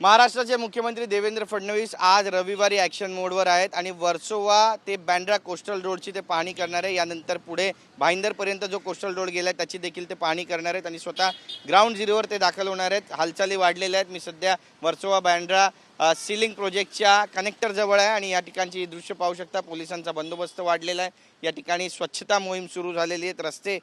महाराष्ट्राचे मुख्यमंत्री देवेंद्र फडणवीस आज रविवारी ॲक्शन मोडवर आहेत आणि वर्सोवा ते बँड्रा कोस्टल रोडची ते पाहणी करणार आहे। यानंतर पुढे भाईंदरपर्यंत जो कोस्टल रोड गेला त्याची देखील ते पाहणी करणार आहेत आणि स्वतः ग्राउंड झिरोवर ते दाखल होणार आहेत। हालचाली वाढलेल्या आहेत। मी सध्या वर्सोवा बँड्रा सीलिंग प्रोजेक्टच्या कनेक्टर जवळ आहे आणि या ठिकाणची दृश्य पाहू शकता। पोलिसांचा बंदोबस्त वाढलेला आहे। या ठिकाणी स्वच्छता मोहीम सुरू झालेली आहे। रस्ते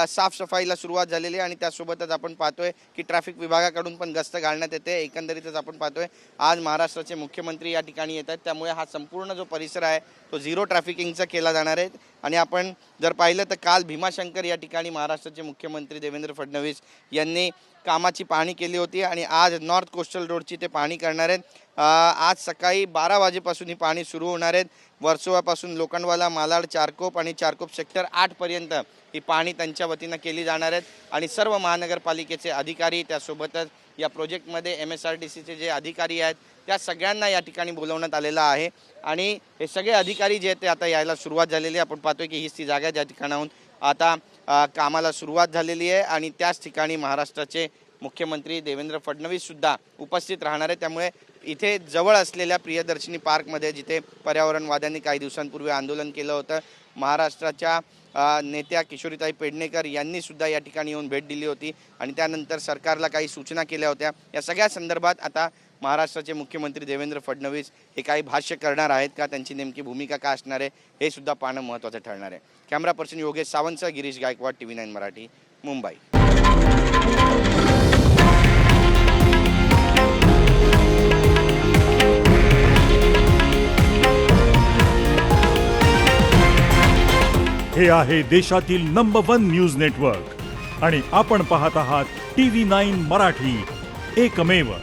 साफसफाईला सुरुवात झालेली आहे आणि त्यासोबतच आपण पाहतोय की ट्रॅफिक विभागाकडून पण गस्त घालण्यात येते। एकंदरीतच आपण पाहतोय आज महाराष्ट्राचे मुख्यमंत्री या ठिकाणी येत आहेत, त्यामुळे हा संपूर्ण जो परिसर आहे तो झिरो ट्रॅफिकिंगचा केला जाणार आहे। आणि आपण जर पाहिलं तर काल भीमाशंकर या ठिकाणी महाराष्ट्राचे मुख्यमंत्री देवेंद्र फडणवीस यांनी कामाची पाहणी केली होती आणि आज नॉर्थ कोस्टल रोडची ते पाहणी करणार आहेत। आज सकाळी 12 वाजेपासून ही पाहणी सुरू होणार आहे। वर्सोवापासून लोखंडवाला, मालाड, चारकोप आणि चारकोप सेक्टर 8 पर्यंत ही पाहणी त्यांच्या वतीनं केली जाणार आहे आणि सर्व महानगरपालिकेचे अधिकारी त्यासोबतच या प्रोजेक्टमध्ये MSRTCचे जे अधिकारी आहेत त्या सगळ्यांना या ठिकाणी बोलवण्यात आलेलं आहे आणि हे सगळे अधिकारी जे आहेत ते आता यायला सुरुवात झालेली आहे। आपण पाहतोय की हीच ती जागा ज्या ठिकाणाहून आता कामाला सुरुवात झालेली आहे आणि त्याच ठिकाणी महाराष्ट्राचे मुख्यमंत्री देवेंद्र फडणवीस सुद्धा उपस्थित राहणार आहे। त्यामुळे इथे जवळ असलेल्या प्रियदर्शिनी पार्कमध्ये जिथे पर्यावरणवाद्यांनी काही दिवसांपूर्वी आंदोलन केलं होतं, महाराष्ट्राच्या नेत्या किशोरीताई पेडणेकर यांनी सुद्धा या ठिकाणी येऊन भेट दिली होती आणि त्यानंतर सरकारला काही सूचना केल्या होत्या। या सगळ्या संदर्भात आता महाराष्ट्राचे मुख्यमंत्री देवेंद्र फडणवीस हे काही भाष्य करणार आहेत का, त्यांची नेमकी भूमिका काय असणार आहे हे सुद्धा पाहणं महत्त्वाचं ठरणार आहे। Camera person Yogesh Sawant, Girish Gaikwad, TV9 Marathi, Mumbai. हे आहे देशातील नंबर 1 न्यूज नेटवर्क आणि आपण पाहत आहात TV9 मराठी, एकमेव।